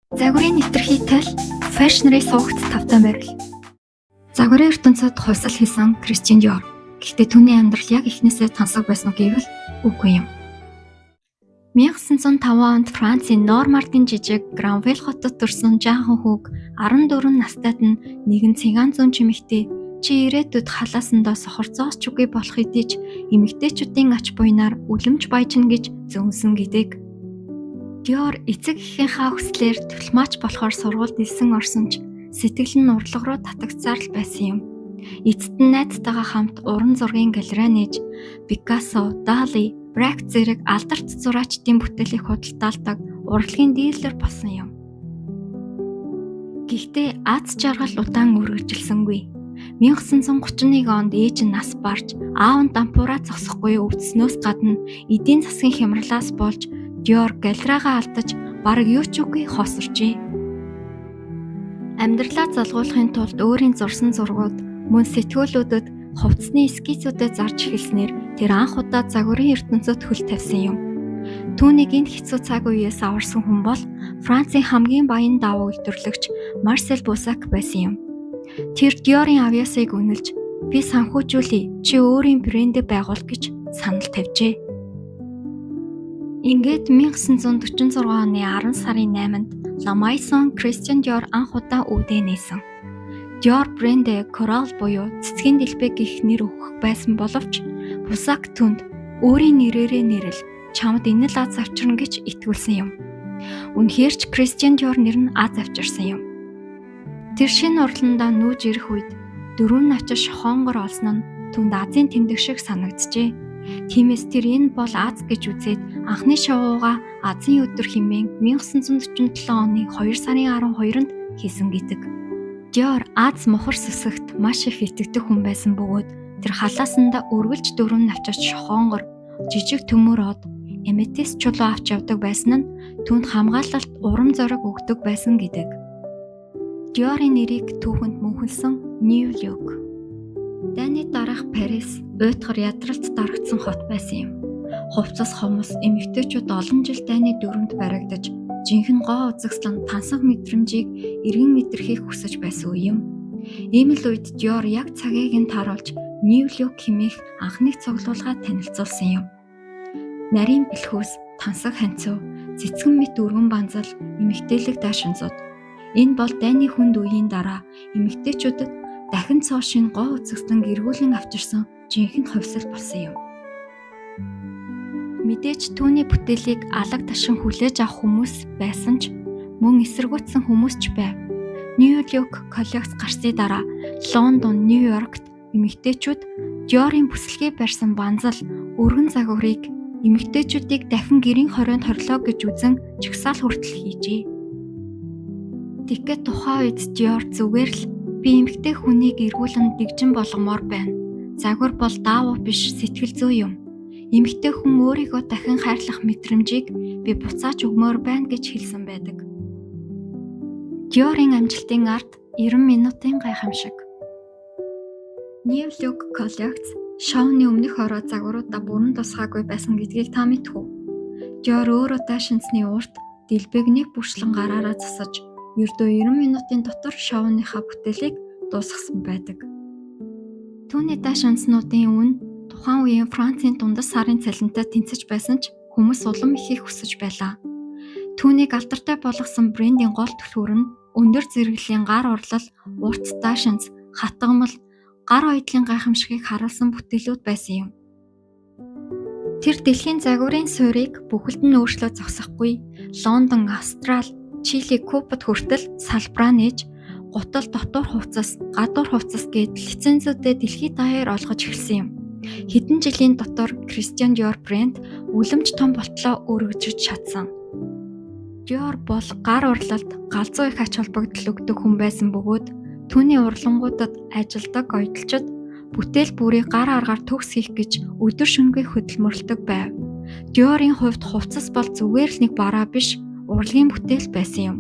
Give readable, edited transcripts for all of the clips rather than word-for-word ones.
Загварын нэвтрхийтэл фэшнэрийн суугт тавтай байвал. Загварын ертөнцид хувьсал хийсэн Кристиан Диор. Гэхдээ түүний амьдрал яг эхнээсээ тансаг байсан гэвэл үгүй юм. 1905 онд Францын Нормандийн жижиг Гранвиль хотод төрсэн жаахан хүүг 14 настайд нь нэгэн циган зүүн чимэгтэй чи ирээдүйд халаасандаа сохорцоос ч үгүй болох хэдий ч эмэгтэйчүүдийн ач буйнаар үлэмж баяжна гэж зөнсөн гэдэг. Диор эцэг эхийнхээ хүслээр дипломатч болохоор сургуульд элсэн орсон ч сэтгэл нь урлаг руу татагцаар л байсан юм. Эцэст нь найзтайгаа хамт уран зургийн галерей нээж Пикассо, Дали, Брак зэрэг алдарт зураачдын бүтээлийг худалдаалдаг урлагийн дилер болсон юм. Гэхдээ аз жаргал удаан үргэлжилсэнгүй. 1931 онд ээж нь нас барж, аав нь дампуураа зогсохгүй өвдснөөс гадна эдийн засгийн хямралаас болж Диор галерейгаа алдаж бараг юу ч үгүй хосорчээ. Амьдралаа залгуулахын тулд өөрийн зурсан зургууд мөн сэтгүүлүүдэд хувцсны эскизүүдэд зарж эхэлснээр тэр анх удаа загварын ертөнцөд хөл тавьсан юм. Түүнийг энэ хэцүү цаг үеэс аварсан хүн бол Францын хамгийн баян давуу үйлдвэрлэгч Марсель Бусак байсан юм. Тэр Диорын авьяасыг үнэлж би санхүүжүүлье чи өөрийн брэндээ байгуул гэж санал тавьжээ. Ингээд 1946 оны 10 сарын 8-нд Ламайсон Кристиан Диор анх удаа үүдээ нээсэн. Диор брэндээ Coral буюу цэцгийн дэлбэг гэх нэр өгөх байсан боловч Бусак түнд өөрийн нэрээрээ нэрэл чамд энэ л аз авчирна гэж итгүүлсэн юм. Үнэхээр ч Кристиан Диор нэр нь аз авчирсан юм. Тэр шинэ урландаа нүүж ирэх үед дөрвөн начиш шохоонгор олсон нь түнд Азийн тэмдэг шиг санагджээ. Тиймээс тэр энэ бол Аз гэж үзээд анхны шоугаа Азийн өдөр хэмээн 1947 оны 2 сарын 12-нд хийсэн гэдэг. Диор Аз мухар сүсэгт маш их итгэдэг хүн байсан бөгөөд тэр халаасандаа өргөлж дөрвөн навчиж шохоонгор жижиг төмөр од аметист чулуу авч явдаг байсан нь түүнд хамгаалалт урам зориг өгдөг байсан гэдэг. Диорын нэрийг түүхэнд мөнхөлсөн Нью Йорк. Дайны дараах Парис уйтгар ядралт дарагдсан хот байсан юм. Хувцас хомос эмэгтэйчүүд олон жил дайны дөрөнд баригдаж жинхэнэ гоо үзэгслэн тансаг мэдрэмжийг эргэн мэдрэхийг хүсэж байсан үе юм. Ийм л үед Диор яг цагийг нь тааруулж Нью Йорк хэмээх анхны цуглуулгаа танилцуулсан юм. Нарийн бэлхүүс, тансаг ханцуу, цэцгэн мэт өргөн банзал, эмэгтэйлэг даашинзууд. Энэ бол дайны хүнд үеийн дараа эмэгтэйчүүдэд дахин цоошин гоо үзэгслэн эргүүлэн авчирсан жинхэнэ хувьсал болсон юм. Мэдээж түүний бүтээлийг алаг ташин хүлээж авах хүмүүс байсан ч мөн эсэргүүцсэн хүмүүс ч байв. Нью Йорк коллекц гарсны дараа Лондон, Нью Йоркт эмэгтэйчүүд Диорын бүсэлгээ барьсан банзал, өргөн загварыг эмэгтэйчүүдийг дахин гэрийн хорионд хорлоо гэж үзэн чагсаал хүртэл хийжээ. Тэгэхэд тухайн үед Диор зүгээр л би эмэгтэй хүнийг эргүүлэн дэгжин болгомоор байна. Загвар бол даавуу биш сэтгэл зүй юм. Эмэгтэй хүн өөрийгөө дахин хайрлах мэдрэмжийг би буцааж өгмөр байна гэж хэлсэн байдаг. Диорын амжилтын ард 90 минутын гайхамшиг. Нью Йорк коллекц шоуны өмнөх ороо загваруудаа бүрэн тусгаагүй байсан гэдгийг та мэдэх үү? Диор өөрөө даашинсны урт дэлбэг нэг бүрчлэн гараараа засаж ердөө 90 минутын дотор шоуныхаа бүтээлийг дуусгасан байдаг. Түүний даашинснуудын үн тухайн үеийн Францын дундас сарын цалинтай тэнцэж байсан ч хүмүүс улам ихийг хүсэж байлаа. Түүнийг алдартай болгосон брендийн гол түлхүүр нь өндөр зэрэглэлийн гар урлал, урт даашинс, хатгамал, гар ойдлын гайхамшигыг харуулсан бүтээлүүд байсан юм. Тэр дэлхийн загварын суурийг бүхэлд нь өөрчлөө зогсохгүй Лондон, Австрали, Чили, Кубад хүртэл салбараа нээж гутал дотор хувцас, гадуур хувцас гээд лицензүүдээ дэлхийд даяар олгож эхэлсэн юм. Хэдэн жилийн дотор Кристиан Диор брэнд үлэмж том болтлоо өргөжж чадсан. Диор бол гар урлалд галзуу их ач холбогдол өгдөг хүн байсан бөгөөд түүний урлангуудад ажилдаг ойдлчид бүтээл бүрийг гар аргаар төгс хийх гэж өдөр шөнөгүй хөдөлмөрлөдөг байв. Диорын хувьд хувцас бол зүгээр л нэг бараа биш, урлагийн бүтээл байсан юм.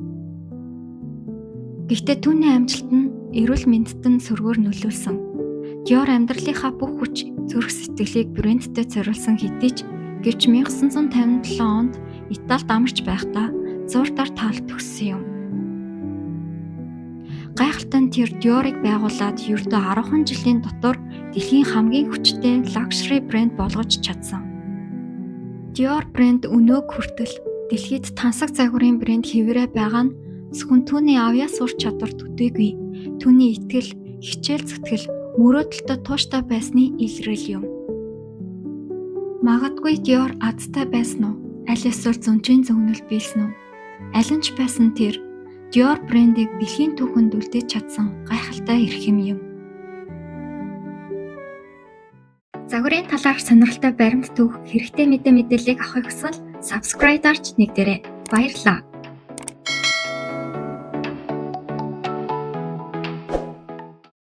Гэхдээ түүний амжилт нь эрүүл мэндэд нь сөргөөр нөлөөлсөн. Диор амьдралынхаа бүх хүч, зүрх сэтгэлийг брэндтэй зориулсан хэдий ч гэвч 1957 онд Италид амарч байхдаа зурдаар таалт төгссөн юм. Гайхалтай нь тэр Dior-ыг байгуулад ердөө 10 жилийн дотор дэлхийн хамгийн хүчтэй luxury брэнд болгож чадсан. Dior брэнд өнөөг хүртэл дэлхийд тансаг загварын брэнд хэвээрээ байгаа нь зөвхөн түүний авьяас ур чадвар төдийгүй түүний итгэл, хичээл зүтгэл мөрөөдөлтөд тууштай байсны илрэл юм. Магадгүй Dior азтай байсан уу? Аль эсвэл зөнчийн зөвнөл биелсэн үү? Аль нь ч байсан тэр Dior брэндийг дэлхийн түүхэнд үлдээж чадсан гайхалтай эрхэм юм. Загварын талаарх сонирхолтой баримт түүх хэрэгтэй мэдээллийг авахыг хүсвэл subscribe дарж нэгдээрэй. Баярлалаа.